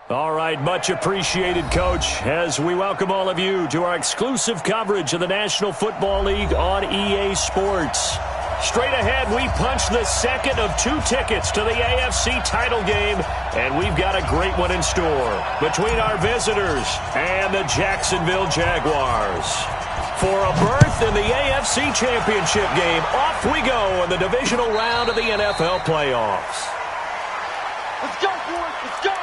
All right, much appreciated, Coach, as we welcome all of you to our exclusive coverage of the National Football League on EA Sports. Straight ahead, we punch the second of 2 tickets to the AFC title game, and we've got a great one in store between our visitors and the Jacksonville Jaguars. For a berth in the AFC Championship game, off we go in the divisional round of the NFL playoffs. Let's go, boys. Let's go.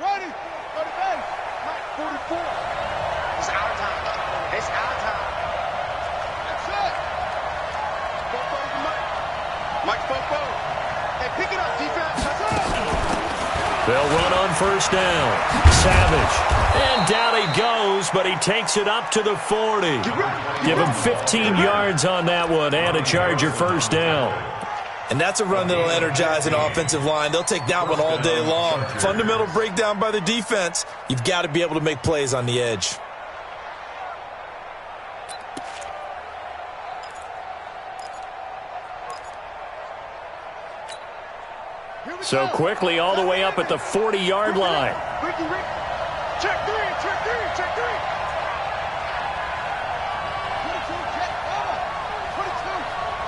Ready, Mike 44. It's our time. It's our time. That's it. Fofo to Mike. Mike Fofo. Hey, pick it up, defense. That's it. They'll run on first down. Savage. And down he goes, but he takes it up to the 40. Give him 15 yards on that one and a Charger first down. And that's a run that'll energize an offensive line. They'll take that one all day long. Fundamental breakdown by the defense. You've got to be able to make plays on the edge. So quickly all the way up at the 40-yard line. Ricky. Check three. 22, check, over. 22,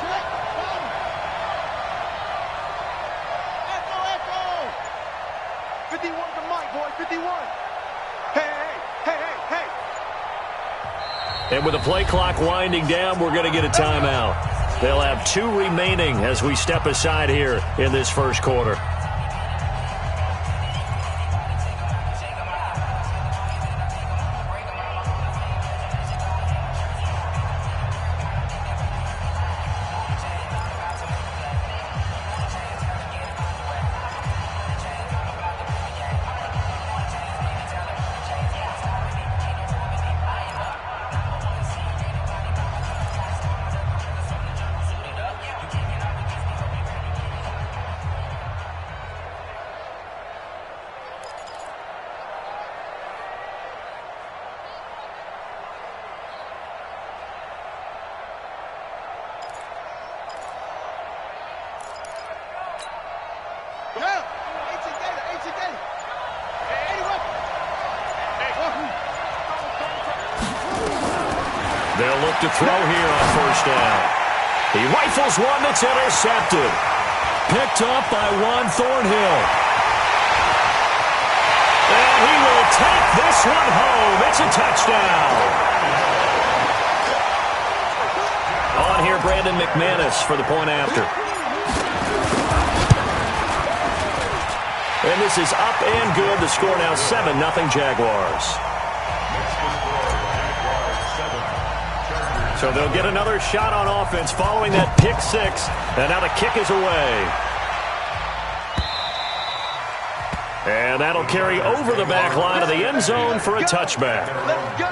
check, over. Echo. 51 to Mike, boy, 51. Hey. And with the play clock winding down, we're going to get a timeout. They'll have 2 remaining as we step aside here in this first quarter. They'll look to throw here on first down. He rifles one that's intercepted. Picked up by Juan Thornhill. And he will take this one home. It's a touchdown. On here, Brandon McManus for the point after. And this is up and good. The score now 7-0 Jaguars. So they'll get another shot on offense following that pick six. And now the kick is away. And that'll carry over the back line of the end zone for a touchback. Let's go.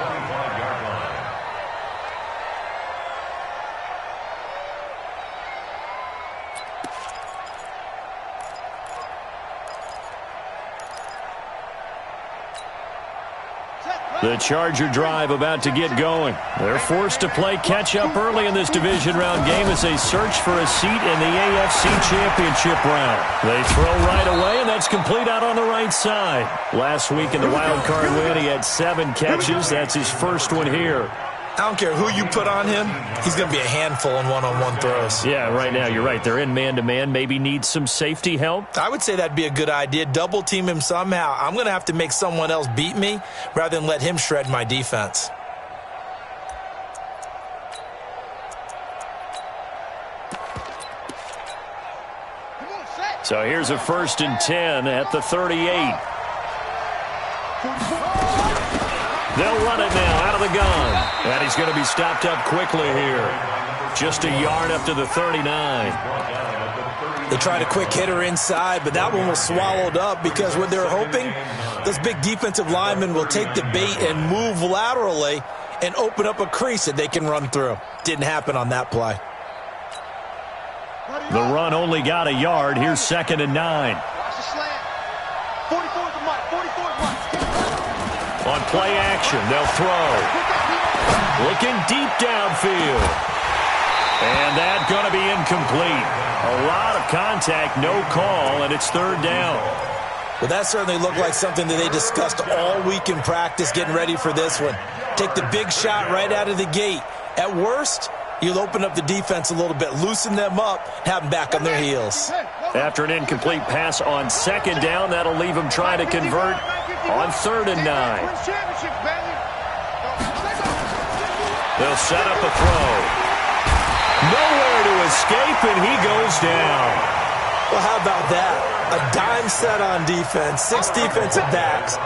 The Charger drive about to get going. They're forced to play catch-up early in this division round game as they search for a seat in the AFC Championship round. They throw right away, and that's complete out on the right side. Last week in the wild card win, he had 7 catches. That's his first one here. I don't care who you put on him. He's going to be a handful in one-on-one throws. Yeah, right now, you're right. They're in man-to-man. Maybe needs some safety help. I would say that'd be a good idea. Double team him somehow. I'm going to have to make someone else beat me rather than let him shred my defense. So here's a 1st and 10 at the 38. They'll run it now out of the gun. And he's going to be stopped up quickly here. Just a yard up to the 39. They tried a quick hitter inside, but that one was swallowed up because what they're hoping, those big defensive linemen will take the bait and move laterally and open up a crease that they can run through. Didn't happen on that play. The run only got a yard. Here's 2nd and 9. Watch the slant. 44 is the mark. 44 is the mark. On play action, they'll throw. Looking deep downfield. And that's going to be incomplete. A lot of contact, no call, and it's 3rd down. Well, that certainly looked like something that they discussed all week in practice, getting ready for this one. Take the big shot right out of the gate. At worst, you'll open up the defense a little bit, loosen them up, have them back on their heels. After an incomplete pass on 2nd down, that'll leave them trying to convert on 3rd and 9. They'll set up a throw. Nowhere to escape, and he goes down. Well, how about that? A dime set on defense, 6 defensive backs.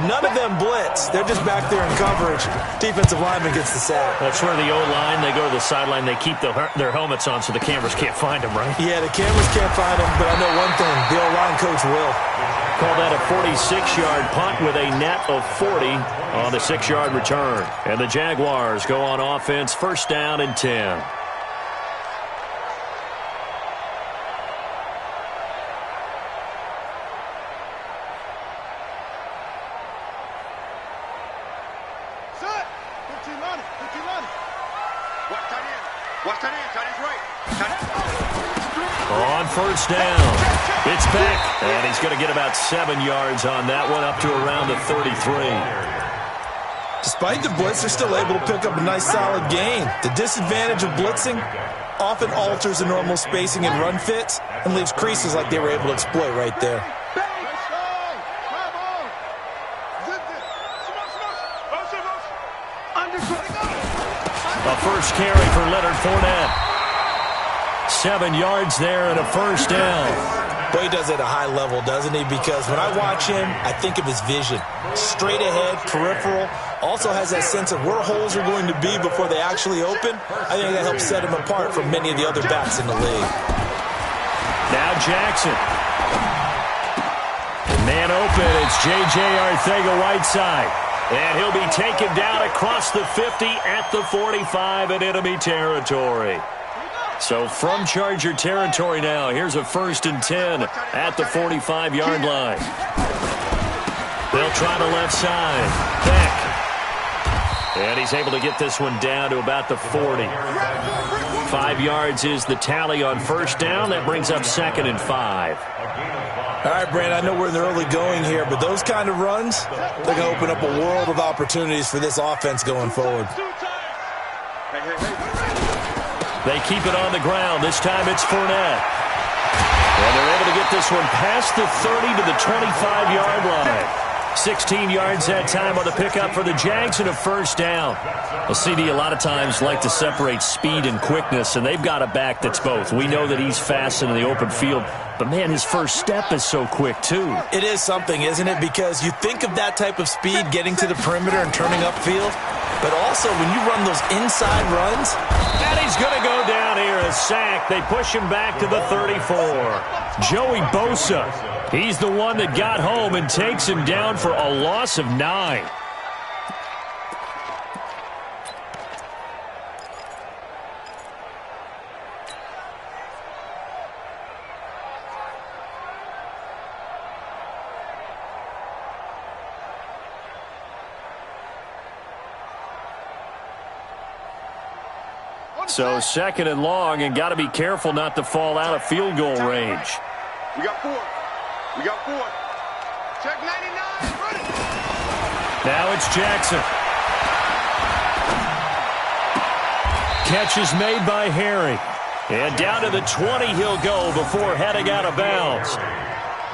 None of them blitz. They're just back there in coverage. Defensive lineman gets the sack. That's where the O-line, they go to the sideline, they keep their helmets on so the cameras can't find them, right? Yeah, the cameras can't find them, but I know one thing. The O-line coach will. Call that a 46-yard punt with a net of 40 on the 6-yard return. And the Jaguars go on offense, 1st down and 10. On 1st down, it's Beck, and he's going to get about 7 yards on that one, up to around the 33. Despite the blitz, they're still able to pick up a nice solid gain. The disadvantage of blitzing often alters the normal spacing and run fits and leaves creases like they were able to exploit right there. A first carry for Leonard Fournette. 7 yards there and a 1st down. Boy, he does it at a high level, doesn't he? Because when I watch him, I think of his vision. Straight ahead, peripheral. Also has that sense of where holes are going to be before they actually open. I think that helps set him apart from many of the other backs in the league. Now Jackson. Man open, it's J.J. Arcega-Whiteside. And he'll be taken down across the 50 at the 45 in enemy territory. So from Charger territory now, here's a 1st and 10 at the 45-yard line. They'll try the left side. Beck. And he's able to get this one down to about the 40. 5 yards is the tally on 1st down. That brings up 2nd and 5. All right, Brand, I know we're in the early going here, but those kind of runs, they're going to open up a world of opportunities for this offense going forward. They keep it on the ground. This time it's Fournette. And they're able to get this one past the 30 to the 25-yard line. 16 yards that time on the pickup for the Jags and a 1st down. Well, CD, a lot of times like to separate speed and quickness, and they've got a back that's both. We know that he's fast in the open field, but, man, his first step is so quick, too. It is something, isn't it? Because you think of that type of speed getting to the perimeter and turning upfield, but also when you run those inside runs. And he's going to go down here, a sack. They push him back to the 34. Joey Bosa, he's the one that got home and takes him down for a loss of 9. So 2nd and long, and got to be careful not to fall out of field goal range. We got 4. We got 4. Check 99. Ready. Now it's Jackson. Catch is made by Harry. And down to the 20 he'll go before heading out of bounds.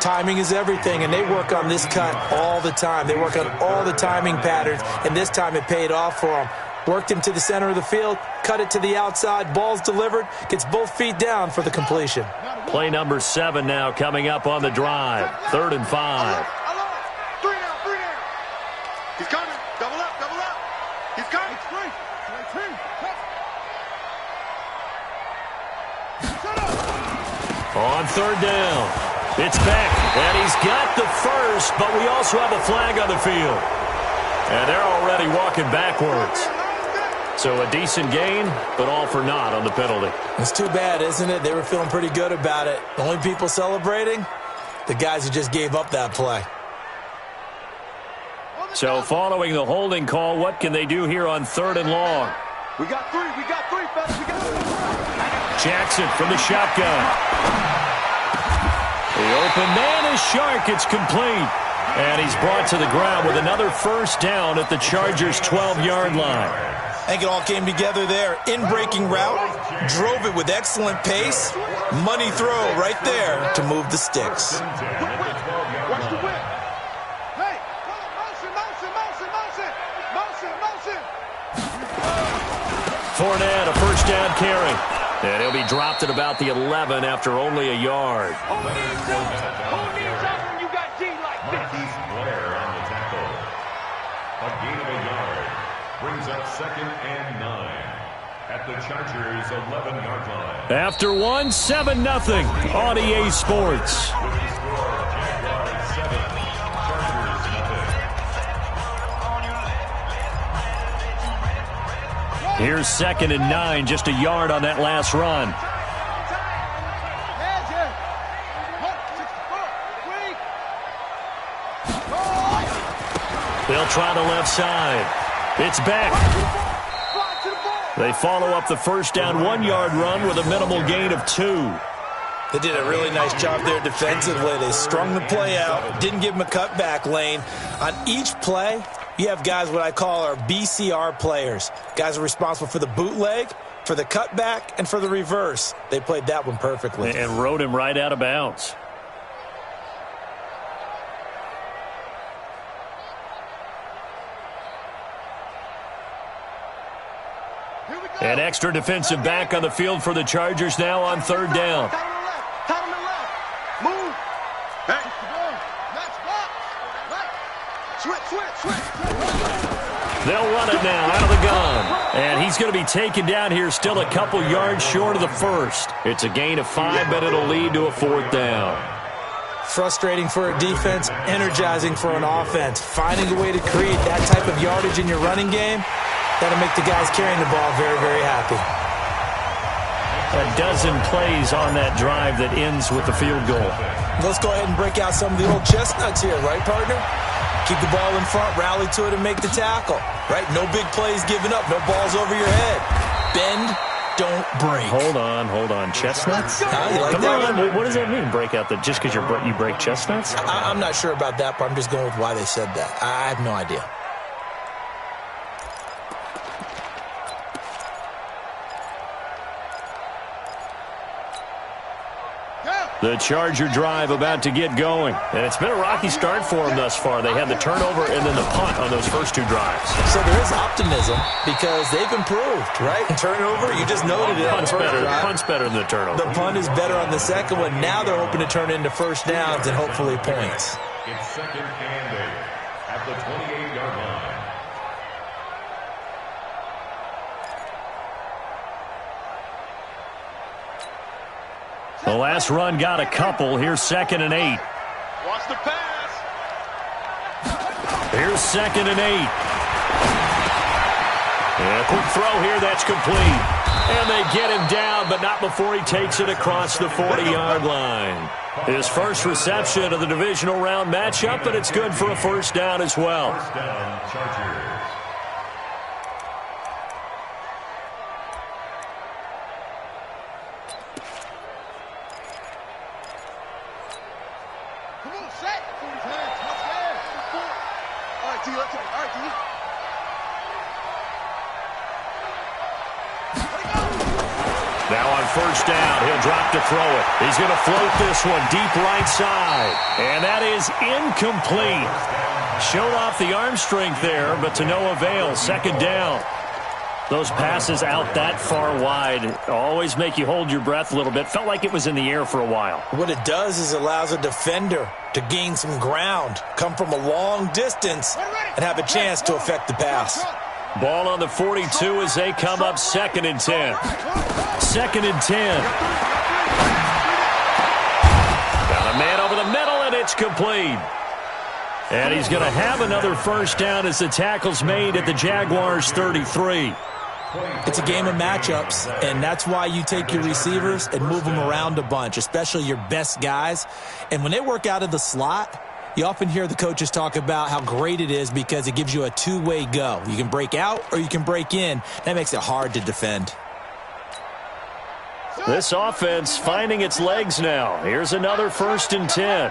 Timing is everything, and they work on this cut all the time. They work on all the timing patterns, and this time it paid off for them. Worked him to the center of the field, cut it to the outside, ball's delivered, gets both feet down for the completion. Play number 7 now coming up on the drive. 3rd and 5. 3 down, 3 down. He's coming. Double up, double up. He's coming. On 3rd down, it's Beck, and he's got the first, but we also have a flag on the field. And they're already walking backwards. So a decent gain, but all for naught on the penalty. It's too bad, isn't it? They were feeling pretty good about it. The only people celebrating, the guys who just gave up that play. So following the holding call, what can they do here on 3rd and long? We got three, fellas, we got three. Jackson from the shotgun. The open man is Shark. It's complete. And he's brought to the ground with another first down at the Chargers' 12-yard line. I think it all came together there. In-breaking route, drove it with excellent pace. Money throw right there to move the sticks. Watch the whip. Hey, motion. Fournette, a first down carry. And he'll be dropped at about the 11 after only a yard. Who needs up when you got D like this? Marquise Blair on the tackle. A gain of a yard brings up 2nd and 9 at the Chargers' 11-yard line. After one, 7-0 on EA Sports. With the score, Jaguars 7, Chargers nothing. Here's 2nd and 9, just a yard on that last run. They'll try the left side. It's back. They follow up the first down 1-yard run with a minimal gain of 2. They did a really nice job there defensively. They strung the play out, didn't give him a cutback lane. On each play, you have guys what I call our BCR players. Guys are responsible for the bootleg, for the cutback, and for the reverse. They played that one perfectly. And rode him right out of bounds. An extra defensive back on the field for the Chargers now on 3rd down. Tight on the left. Move. Hey. Switch. They'll run it now out of the gun. And he's going to be taken down here still a couple yards short of the first. It's a gain of 5, but it'll lead to a 4th down. Frustrating for a defense, energizing for an offense. Finding a way to create that type of yardage in your running game, that'll make the guys carrying the ball very, very happy. A dozen plays on that drive that ends with the field goal. Let's go ahead and break out some of the old chestnuts here, right, partner? Keep the ball in front, rally to it, and make the tackle, right? No big plays given up, no balls over your head. Bend, don't break. Hold on. Chestnuts? You like Come that on, one? what does that mean, break out? Just because you break chestnuts? I'm not sure about that, but I'm just going with why they said that. I have no idea. The Charger drive about to get going. And it's been a rocky start for them thus far. They had the turnover and then the punt on those first 2 drives. So there is optimism because they've improved, right? Turnover, you just noted it on the first drive. Punt's better than the turnover. The punt is better on the second one. Now they're hoping to turn into first downs and hopefully points. It's 2nd and 8 at the 28-yard line. The last run got a couple. Here's 2nd and 8. Watch the pass. Here's 2nd and 8. And a quick throw here. That's complete. And they get him down, but not before he takes it across the 40-yard line. His first reception of the divisional round matchup, but it's good for a first down as well. First down, Chargers. Now on first down, he'll drop to throw it. He's going to float this one deep right side. And that is incomplete. Showed off the arm strength there, but to no avail. 2nd down. Those passes out that far wide always make you hold your breath a little bit. Felt like it was in the air for a while. What it does is allows a defender to gain some ground, come from a long distance, and have a chance to affect the pass. Ball on the 42 as they come up 2nd and 10. 2nd and 10. Got a man over the middle, and it's complete. And he's going to have another first down as the tackle's made at the Jaguars' 33. It's a game of matchups, and that's why you take your receivers and move them around a bunch, especially your best guys. And when they work out of the slot, you often hear the coaches talk about how great it is because it gives you a two-way go. You can break out or you can break in. That makes it hard to defend. This offense finding its legs now. Here's another 1st and 10.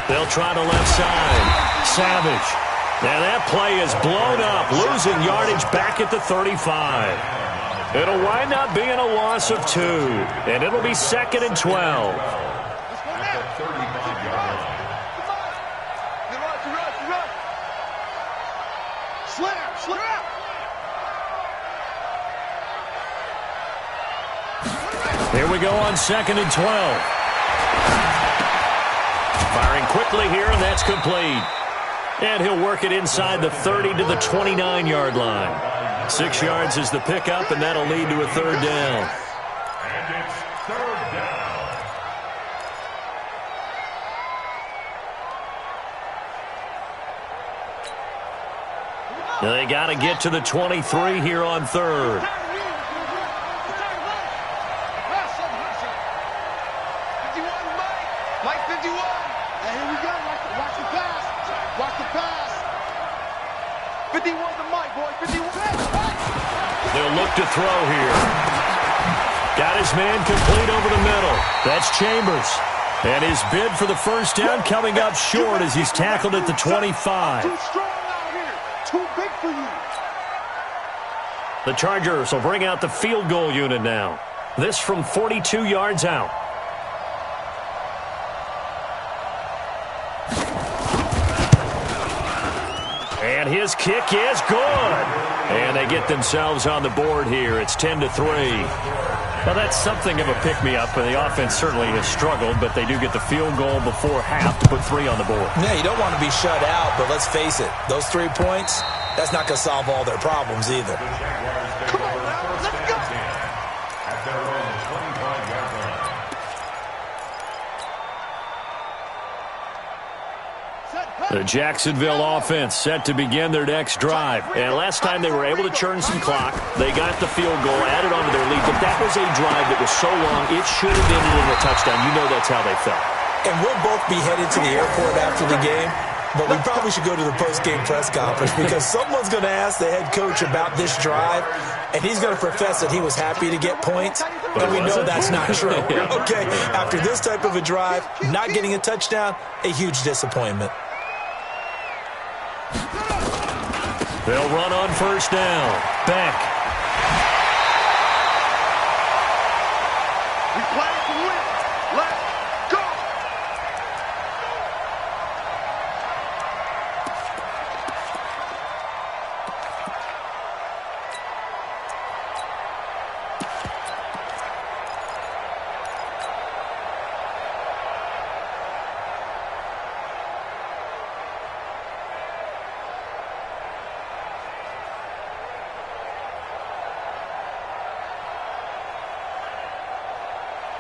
They'll try to left side. Savage. And that play is blown up, losing yardage back at the 35. It'll wind up being a loss of 2, and it'll be 2nd and 12. Here we go on 2nd and 12. Firing quickly here, and that's complete. And he'll work it inside the 30 to the 29-yard line. 6 yards is the pickup, and that'll lead to a 3rd down. And it's 3rd down. They got to get to the 23 here on 3rd. Mike 51. And here we go. Watch the pass. Watch the pass. 51 to Mike, boy. 51. They'll look to throw here. Got his man complete over the middle. That's Chambers. And his bid for the 1st down coming up short as he's tackled at the 25. Too strong out here. Too big for you. The Chargers will bring out the field goal unit now. This from 42 yards out. And his kick is good. And they get themselves on the board here. It's 10-3. Well, that's something of a pick-me-up, and the offense certainly has struggled, but they do get the field goal before half to put 3 on the board. Yeah, you don't want to be shut out, but let's face it, those 3 points, that's not going to solve all their problems either. Come on now, let's go. At their own 25-yard line. The Jacksonville offense set to begin their next drive. And last time they were able to churn some clock, they got the field goal, added on to their lead. But that was a drive that was so long, it should have ended in a touchdown. You know that's how they felt. And we'll both be headed to the airport after the game, but we probably should go to the post-game press conference because someone's going to ask the head coach about this drive, and he's going to profess that he was happy to get points, and we know that's not true. Okay, after this type of a drive, not getting a touchdown, a huge disappointment. They'll run on 1st down. Beck. We play to win. Let's go.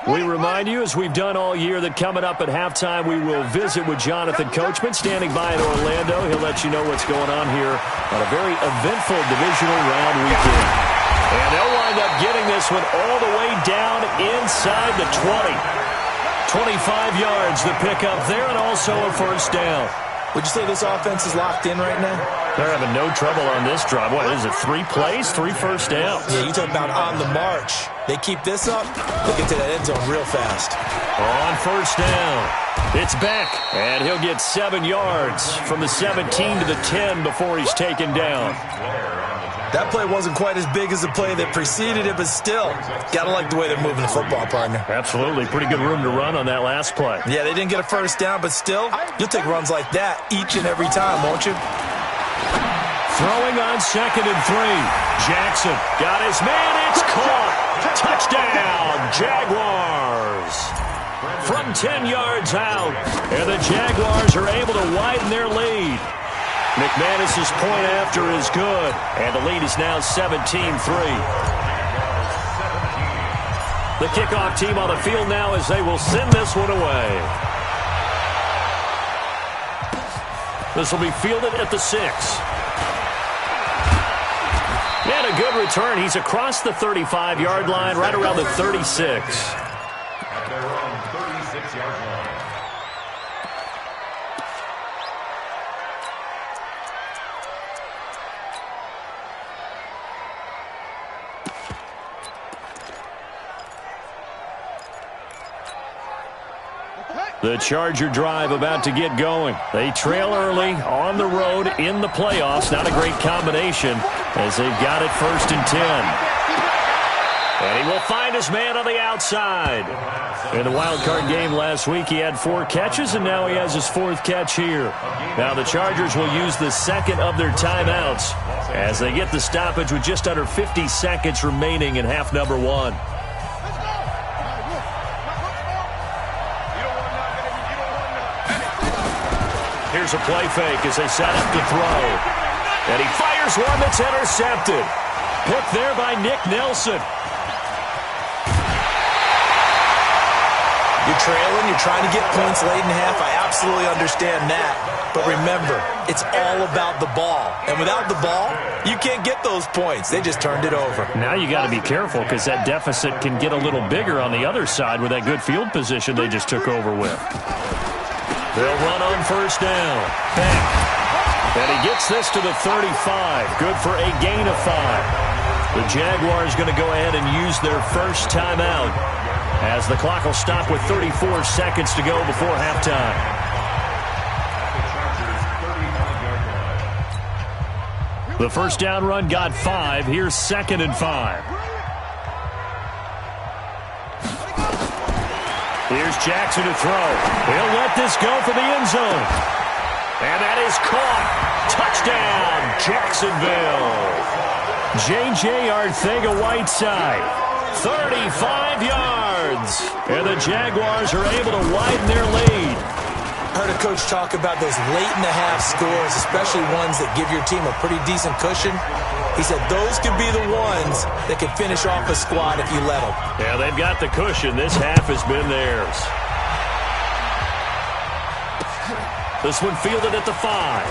We remind you, as we've done all year, that coming up at halftime, we will visit with Jonathan Coachman standing by in Orlando. He'll let you know what's going on here on a very eventful divisional round weekend. And they'll wind up getting this one all the way down inside the 20. 25 yards, the pickup there, and also a 1st down. Would you say this offense is locked in right now? They're having no trouble on this drive. What is it, 3 plays, 3 1st downs? Yeah, you talk about on the march. They keep this up, they'll get to that end zone real fast. On 1st down, it's Beck, and he'll get 7 yards from the 17 to the 10 before he's taken down. That play wasn't quite as big as the play that preceded it, but still, got to like the way they're moving the football, partner. Absolutely. Pretty good room to run on that last play. Yeah, they didn't get a 1st down, but still, you'll take runs like that each and every time, won't you? Throwing on 2nd and 3. Jackson got his man. It's caught. Touchdown, Jaguars. From 10 yards out, and the Jaguars are able to widen their lead. McManus's point after is good, and the lead is now 17-3. The kickoff team on the field now as they will send this one away. This will be fielded at the 6. And a good return. He's across the 35-yard line, right around the 36. At their own 36-yard line. The Charger drive about to get going. They trail early on the road in the playoffs. Not a great combination as they've got it 1st and 10. And he will find his man on the outside. In the wild card game last week, he had 4 catches, and now he has his 4th catch here. Now the Chargers will use the second of their timeouts as they get the stoppage with just under 50 seconds remaining in half number 1. Here's a play fake as they set up to throw. And he fires one that's intercepted. Picked there by Nick Nelson. You're trailing, you're trying to get points late in half. I absolutely understand that. But remember, it's all about the ball. And without the ball, you can't get those points. They just turned it over. Now you got to be careful because that deficit can get a little bigger on the other side with that good field position they just took over with. They'll run on 1st down. Back. And he gets this to the 35. Good for a gain of 5. The Jaguars going to go ahead and use their first timeout as the clock will stop with 34 seconds to go before halftime. The first down run got 5. Here's 2nd and 5. Here's Jackson to throw. He'll let this go for the end zone. And that is caught. Touchdown, Jacksonville. J.J. Arcega-Whiteside, 35 yards. And the Jaguars are able to widen their lead. I heard a coach talk about those late-in-the-half scores, especially ones that give your team a pretty decent cushion. He said those could be the ones that could finish off a squad if you let them. Yeah, they've got the cushion. This half has been theirs. This one fielded at the 5.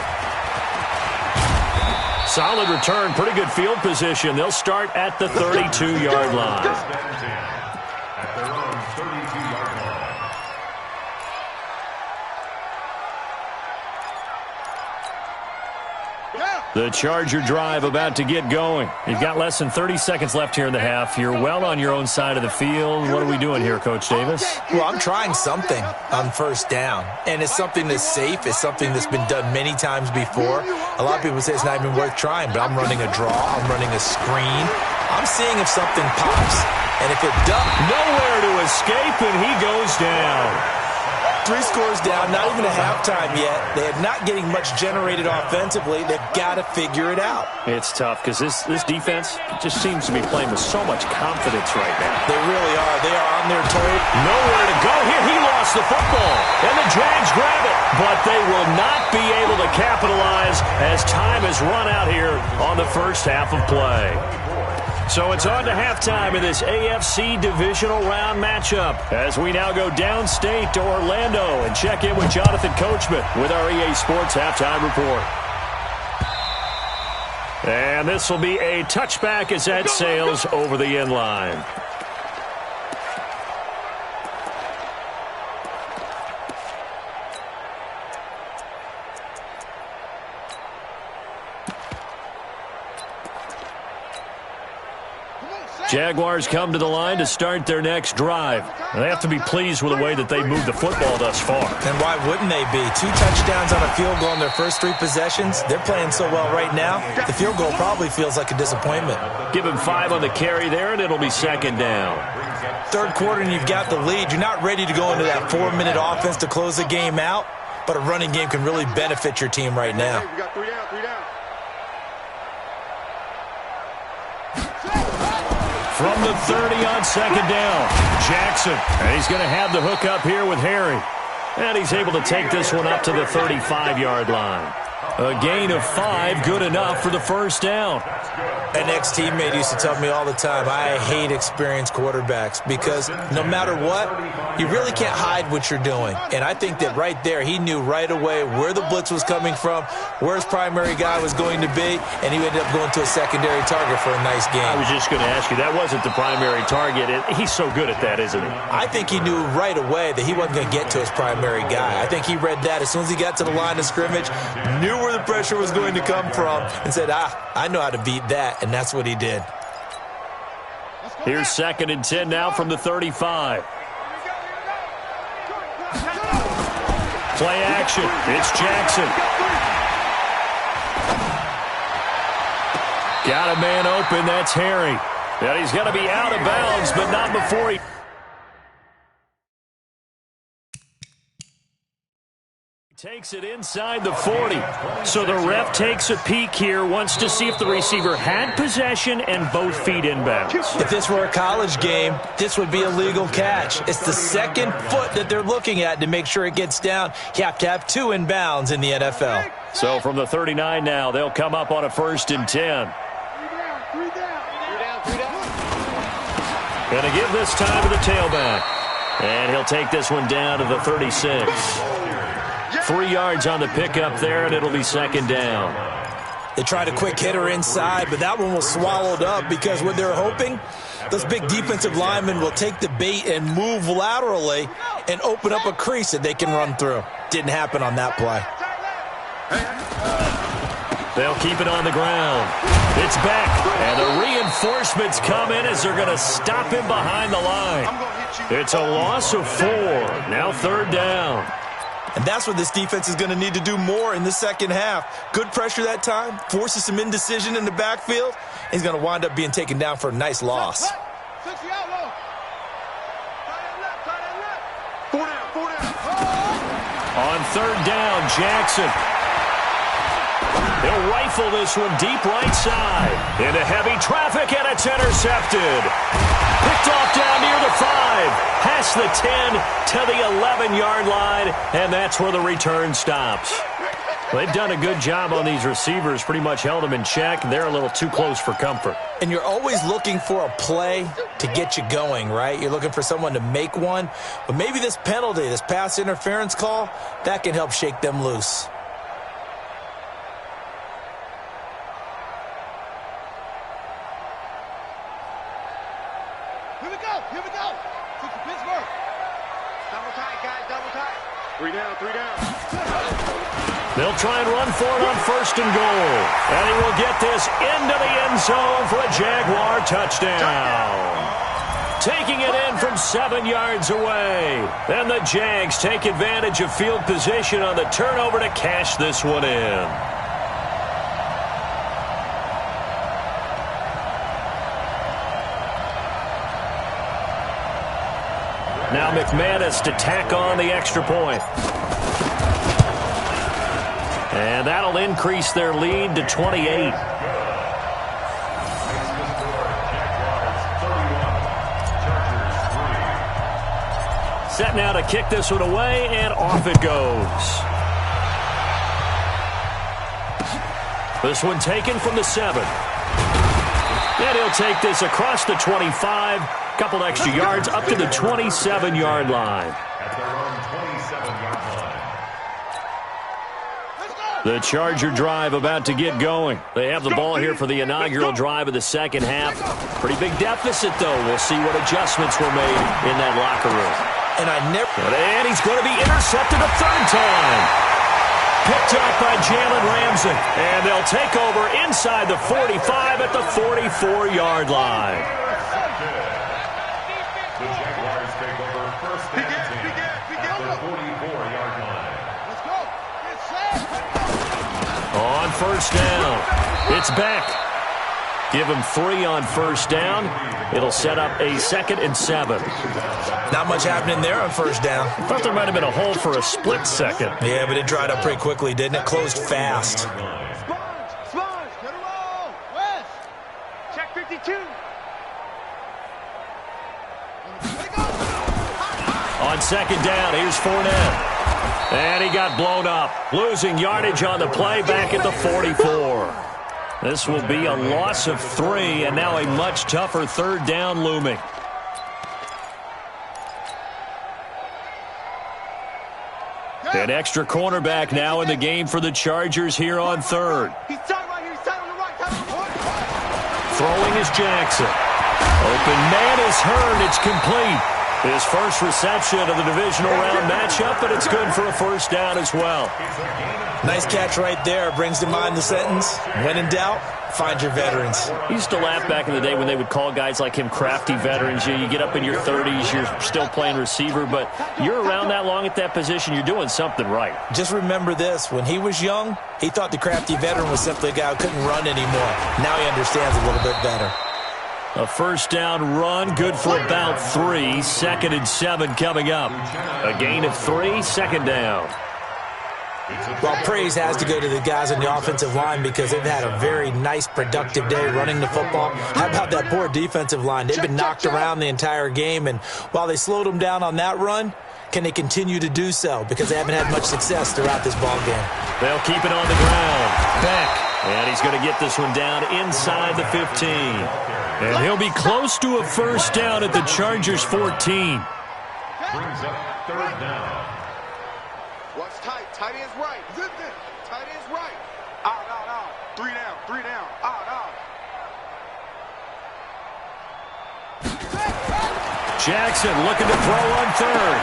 Solid return, pretty good field position. They'll start at the 32-yard line. At their own 32-yard line. The Charger drive about to get going. You've got less than 30 seconds left here in the half. You're well on your own side of the field. What are we doing here, Coach Davis? Well, I'm trying something on 1st down, and it's something that's safe. It's something that's been done many times before. A lot of people say it's not even worth trying, but I'm running a draw. I'm running a screen. I'm seeing if something pops, and if it does, nowhere to escape, and he goes down. 3 scores down, not even a halftime yet. They are not getting much generated offensively. They've got to figure it out. It's tough because this defense just seems to be playing with so much confidence right now. They really are. They are on their toes. Nowhere to go here. He lost the football, and the Jags grab it. But they will not be able to capitalize as time has run out here on the first half of play. So it's on to halftime in this AFC divisional round matchup as we now go downstate to Orlando and check in with Jonathan Coachman with our EA Sports Halftime Report. And this will be a touchback as that sails over the end line. Jaguars come to the line to start their next drive. They have to be pleased with the way that they moved the football thus far. And why wouldn't they be? 2 touchdowns on a field goal in their first 3 possessions. They're playing so well right now, the field goal probably feels like a disappointment. Give him 5 on the carry there, and it'll be 2nd down. 3rd quarter, and you've got the lead. You're not ready to go into that 4-minute offense to close the game out, but a running game can really benefit your team right now. We got 3 down, 3 down. From the 30 on 2nd down, Jackson. And he's going to have the hook up here with Harry. And he's able to take this one up to the 35-yard line. A gain of 5, good enough for the first down. An ex-teammate used to tell me all the time, I hate experienced quarterbacks because no matter what, you really can't hide what you're doing. And I think that right there, he knew right away where the blitz was coming from, where his primary guy was going to be, and he ended up going to a secondary target for a nice game. I was just going to ask you, that wasn't the primary target. He's so good at that, isn't he? I think he knew right away that he wasn't going to get to his primary guy. I think he read that as soon as he got to the line of scrimmage, knew where the pressure was going to come from, and said, I know how to beat that, and that's what he did. Here's 2nd and 10 now from the 35. Play action. It's Jackson. Got a man open. That's Harry. And he's going to be out of bounds, but not before he takes it inside the 40. So the ref takes a peek here, wants to see if the receiver had possession and both feet inbounds. If this were a college game, this would be a legal catch. It's the second foot that they're looking at to make sure it gets down. You have to have 2 inbounds in the NFL. So from the 39 now, they'll come up on a 1st and 10. Going to give this time to the tailback. And he'll take this one down to the 36. 3 yards on the pickup there, and it'll be 2nd down. They tried a quick hitter inside, but that one was swallowed up because what they're hoping, those big defensive linemen will take the bait and move laterally and open up a crease that they can run through. Didn't happen on that play. They'll keep it on the ground. It's back, and the reinforcements come in as they're going to stop him behind the line. It's a loss of 4. Now 3rd down. And that's what this defense is going to need to do more in the second half. Good pressure that time, forces some indecision in the backfield. He's going to wind up being taken down for a nice loss. 4 down. On 3rd down, Jackson. He'll rifle this one deep right side. Into heavy traffic, and it's intercepted. Picked off down near the 5. Past the 10 to the 11-yard line, and that's where the return stops. They've done a good job on these receivers, pretty much held them in check. They're a little too close for comfort. And you're always looking for a play to get you going, right? You're looking for someone to make one. But maybe this penalty, this pass interference call, that can help shake them loose. Here we go. Took the Pittsburgh. Double tight, guys, double tight. 3 down. They'll try and run for it on 1st and goal. And he will get this into the end zone for a Jaguar touchdown. Taking it in from 7 yards away. And the Jags take advantage of field position on the turnover to cash this one in. Now McManus to tack on the extra point. And that'll increase their lead to 28. Set now to kick this one away, and off it goes. This one taken from the 7. And he'll take this across the 25. Couple extra yards up to the 27-yard line. At their own 27-yard line. The Charger drive about to get going. They have the ball here for the inaugural drive of the second half. Pretty big deficit, though. We'll see what adjustments were made in that locker room. And he's going to be intercepted a 3rd time. Picked up by Jalen Ramsey. And they'll take over inside the 45 at the 44-yard line. The Jaguars take over 1st and 10 at the 44-yard line. Let's go. Get set. On 1st down, it's back. Give him 3 on 1st down. It'll set up a 2nd and 7. not much happening there on 1st down. I thought there might have been a hole for a split second. Yeah, but it dried up pretty quickly, didn't it? Closed fast. Sponge, get a roll. West. Check 52. On 2nd down, here's Fournette. And he got blown up, losing yardage on the play back at the 44. This will be a loss of 3, and now a much tougher third down looming. An extra cornerback now in the game for the Chargers here on third. He's tight right here. He's tight on the right. Tight on the right. Throwing is Jackson. Open man is Hearn. It's complete. His first reception of the divisional round matchup, but it's good for a first down as well. Nice catch right there. Brings to mind the sentence, when in doubt, find your veterans. He used to laugh back in the day when they would call guys like him crafty veterans. You get up in your 30s, you're still playing receiver, but you're around that long at that position, you're doing something right. Just remember this. When he was young, he thought the crafty veteran was simply a guy who couldn't run anymore. Now he understands a little bit better. A first down run, good for about 3. 2nd and 7 coming up. A gain of 3, second down. Well, praise has to go to the guys on the offensive line because they've had a very nice, productive day running the football. How about that poor defensive line? They've been knocked around the entire game, and while they slowed them down on that run, can they continue to do so? Because they haven't had much success throughout this ball game. They'll keep it on the ground. Beck, and he's going to get this one down inside the 15. And he'll be close to a first down at the Chargers' 14. Brings up third down. Watch tight. Tight end's right. Zip it. Tight end's right. Out, out, out. 3 down. 3 down. Out, out. Jackson looking to throw on third.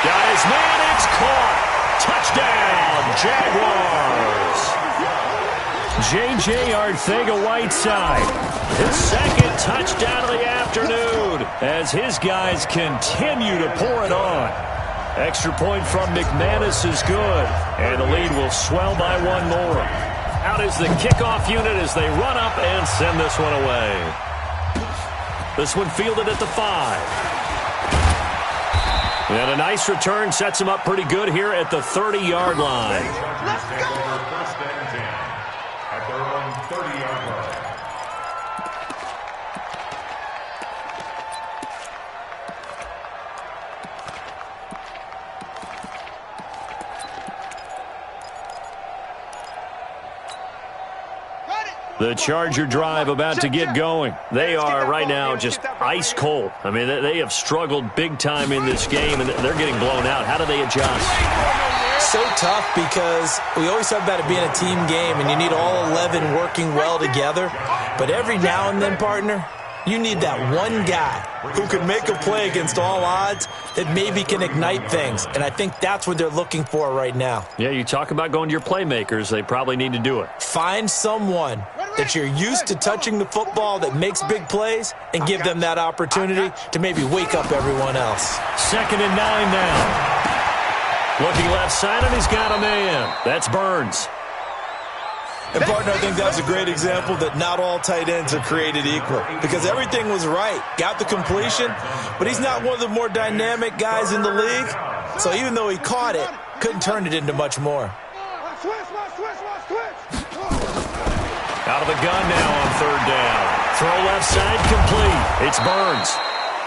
Got his man. It's caught. Touchdown, Jaguars. J.J. Arcega-Whiteside, his second touchdown of the afternoon as his guys continue to pour it on. Extra point from McManus is good, and the lead will swell by 1 more. Out is the kickoff unit as they run up and send this one away. This one fielded at the 5. And a nice return sets him up pretty good here at the 30-yard line. Let's go! First and 10 at their own 30-yard line. The Charger drive about to get going. They are right now just ice cold. I mean, they have struggled big time in this game, and they're getting blown out. How do they adjust? So tough because we always talk about it being a team game, and you need all 11 working well together. But every now and then, partner, you need that one guy who can make a play against all odds that maybe can ignite things. And I think that's what they're looking for right now. Yeah, you talk about going to your playmakers. They probably need to do it. Find someone that you're used to touching the football that makes big plays and give them that opportunity to maybe wake up everyone else. 2nd and 9 now. Looking left side, and he's got a man. That's Burns. And, partner, I think that's a great example that not all tight ends are created equal because everything was right. Got the completion, but he's not one of the more dynamic guys in the league. So even though he caught it, couldn't turn it into much more. Out of the gun now on third down. Throw left side complete. It's Burns.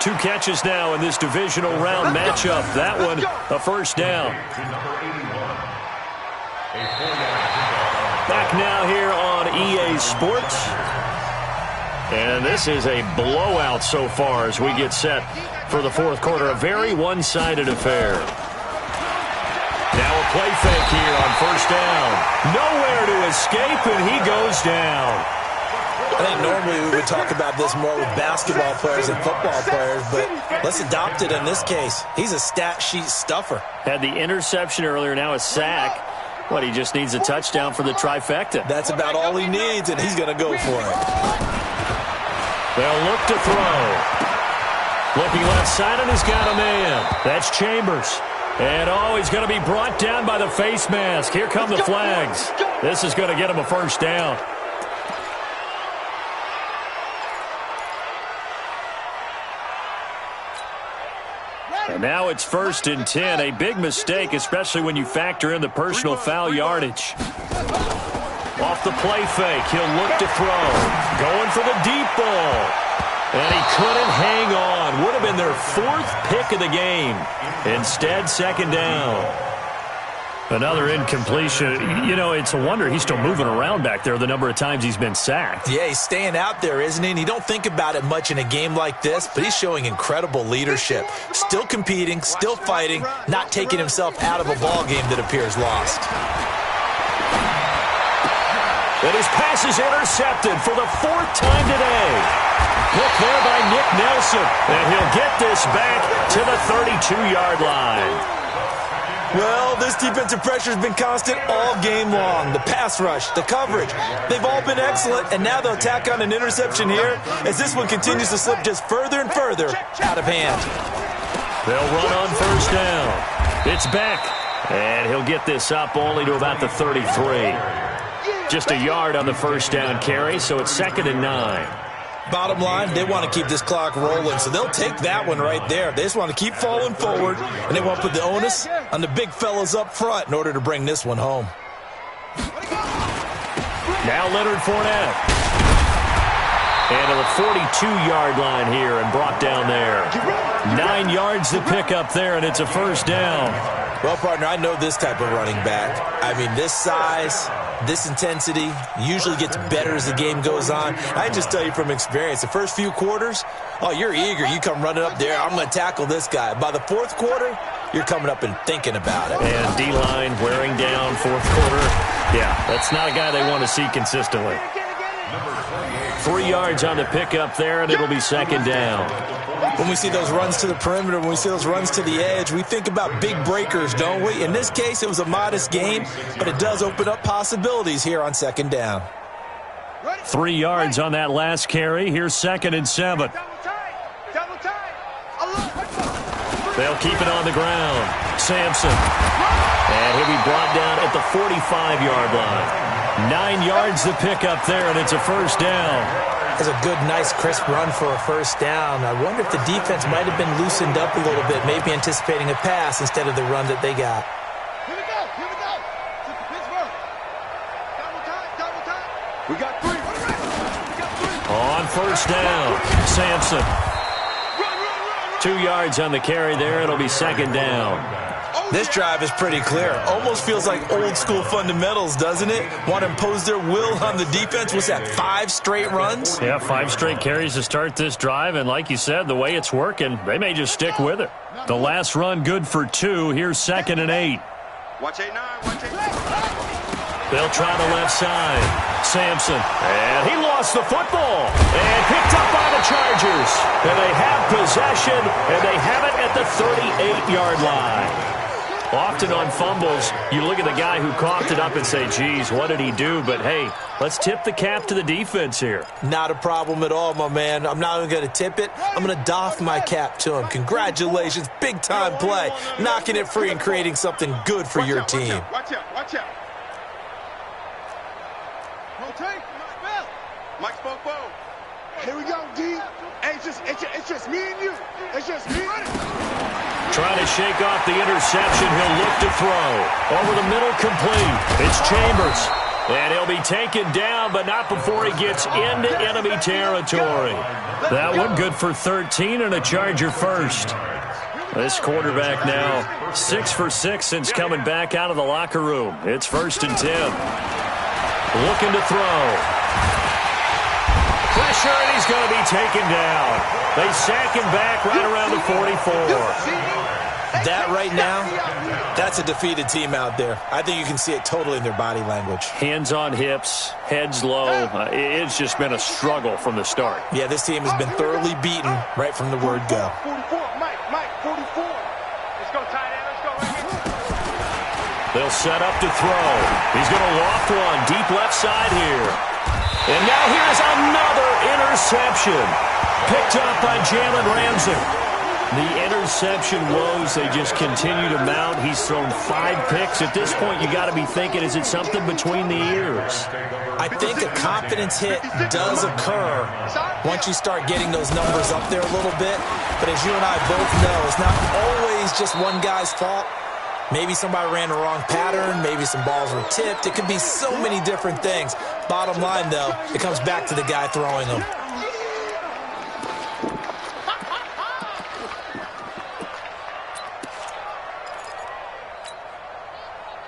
2 catches now in this divisional round matchup. That one, a first down. Back now here on EA Sports. And this is a blowout so far as we get set for the 4th quarter. A very one-sided affair. Now a play fake here on first down. Nowhere to escape, and he goes down. I think normally we would talk about this more with basketball players and football players, but let's adopt it in this case. He's a stat sheet stuffer. Had the interception earlier, now a sack. What, he just needs a touchdown for the trifecta. That's about all he needs, and he's going to go for it. They'll look to throw. Looking left side, and he's got a man. That's Chambers. And, oh, he's going to be brought down by the face mask. Here come the flags. This is going to get him a first down. And now it's 1st and 10. A big mistake, especially when you factor in the personal foul yardage. Off the play fake, he'll look to throw. Going for the deep ball. And he couldn't hang on. Would have been their 4th pick of the game. Instead, 2nd down. Another incompletion. You know, it's a wonder he's still moving around back there the number of times he's been sacked. Yeah, he's staying out there, isn't he? And you don't think about it much in a game like this, but he's showing incredible leadership. Still competing, still fighting, not taking himself out of a ball game that appears lost. And his pass is intercepted for the 4th time today. Picked there by Nick Nelson. And he'll get this back to the 32-yard line. Well, this defensive pressure has been constant all game long. The pass rush, the coverage, they've all been excellent, and now they'll tack on an interception here as this one continues to slip just further and further out of hand. They'll run on 1st down. It's Beck, and he'll get this up only to about the 33. Just a yard on the 1st down carry, so it's 2nd and 9. Bottom line, they want to keep this clock rolling, so they'll take that one right there. They just want to keep falling forward, and they want to put the onus on the big fellas up front in order to bring this one home. Now Leonard Fournette. And to the 42-yard line here and brought down there. 9 yards to pick up there, and it's a 1st down. Well, partner, I know this type of running back. I mean, this size, this intensity usually gets better as the game goes on. I just tell you from experience, the first few quarters, oh, you're eager. You come running up there, I'm going to tackle this guy. By the 4th quarter, you're coming up and thinking about it. And D-line wearing down 4th quarter. Yeah, that's not a guy they want to see consistently. 3 yards on the pickup there, and it'll be 2nd down. When we see those runs to the perimeter, when we see those runs to the edge, we think about big breakers, don't we? In this case, it was a modest gain, but it does open up possibilities here on 2nd down. 3 yards on that last carry. Here's 2nd and 7. They'll keep it on the ground. Sampson. And he'll be brought down at the 45-yard line. 9 yards to pick up there, and it's a 1st down. That's a good, nice, crisp run for a 1st down. I wonder if the defense might have been loosened up a little bit, maybe anticipating a pass instead of the run that they got. Here we go. Pittsburgh. Double time. We got 3. On 1st down, Sampson. 2 yards on the carry there. It'll be 2nd down. This drive is pretty clear. Almost feels like old-school fundamentals, doesn't it? Want to impose their will on the defense. What's that, 5 straight runs? Yeah, 5 straight carries to start this drive. And like you said, the way it's working, they may just stick with it. The last run good for 2. Here's 2nd and 8. Watch 8-9. They'll try the left side. Sampson. And he lost the football. And picked up by the Chargers. And they have possession. And they have it at the 38-yard line. Often on fumbles, you look at the guy who coughed it up and say, geez, what did he do? But, hey, let's tip the cap to the defense here. Not a problem at all, my man. I'm not even going to tip it. I'm going to doff my cap to him. Congratulations. Big-time play. Knocking it free and creating something good for your team. Watch out. Rotate. Mike spoke. Here we go, D. Hey, it's just me and you. It's just me. Trying to shake off the interception. He'll look to throw. Over the middle, complete. It's Chambers. And he'll be taken down, but not before he gets into enemy territory. That one good for 13 and a Charger first. This quarterback now 6 for 6 since coming back out of the locker room. It's 1st and 10. Looking to throw. Pressure, and he's going to be taken down. They sack him back right around the 44. That right now, that's a defeated team out there. I think you can see it totally in their body language. Hands on hips, heads low. It's just been a struggle from the start. Yeah, this team has been thoroughly beaten right from the word go. 44, Mike, 44. Let's go, tight end, let's go. They'll set up to throw. He's going to loft one deep left side here. And now here's another interception. Picked up by Jalen Ramsey. The interception woes, they just continue to mount. He's thrown 5 picks. At this point, you got to be thinking, is it something between the ears? I think a confidence hit does occur once you start getting those numbers up there a little bit. But as you and I both know, it's not always just one guy's fault. Maybe somebody ran the wrong pattern. Maybe some balls were tipped. It could be so many different things. Bottom line, though, it comes back to the guy throwing them.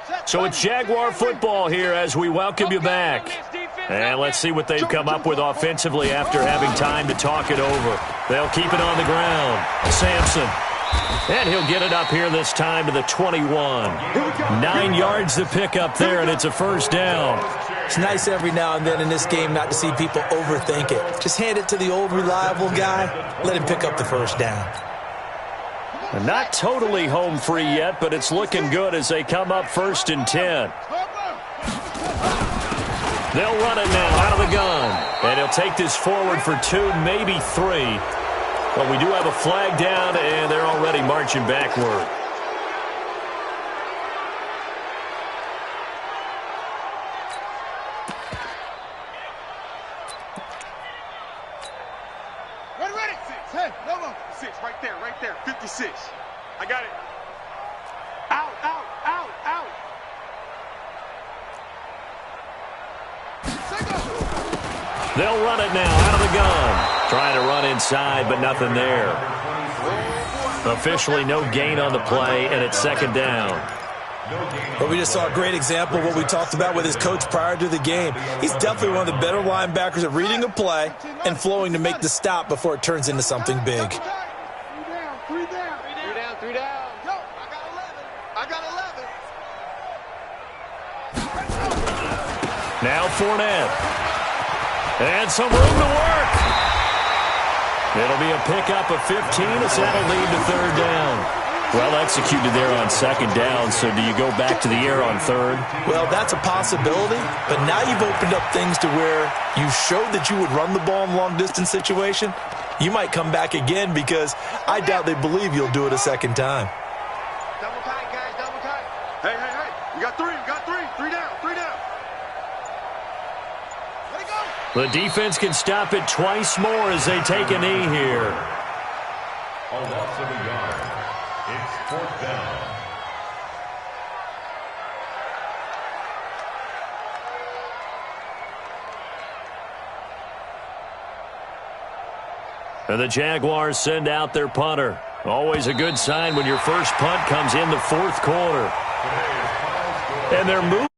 Set. So it's Jaguar football here as we welcome you back. And let's see what they've come up with offensively after having time to talk it over. They'll keep it on the ground. Sampson. And he'll get it up here this time to the 21. 9 yards to pick up there, and it's a first down. It's nice every now and then in this game not to see people overthink it. Just hand it to the old reliable guy. Let him pick up the first down. Not totally home free yet, but it's looking good as they come up 1st and 10. They'll run it now out of the gun. And he'll take this forward for 2, maybe 3. But we do have a flag down, and they're already marching backward. Ready. 6. Hey, no. 6, right there. 56. I got it. Out. They'll run it now out of the gun. Trying to run inside, but nothing there. Officially no gain on the play, and it's 2nd down. But we just saw a great example of what we talked about with his coach prior to the game. He's definitely one of the better linebackers at reading a play and flowing to make the stop before it turns into something big. 3 down. Yo, I got 11. Now Fournette. And some room to work. It'll be a pickup of 15 as that'll lead to 3rd down. Well executed there on 2nd down, so do you go back to the air on 3rd? Well, that's a possibility, but now you've opened up things to where you showed that you would run the ball in long-distance situation. You might come back again because I doubt they believe you'll do it a 2nd time. Double tight, guys, double tight. Hey. You got 3. 3 down. Let it go. The defense can stop it twice more as they take a knee here. A loss of a yard. It's 4th down. And the Jaguars send out their punter. Always a good sign when your first punt comes in the 4th quarter. And they're moving.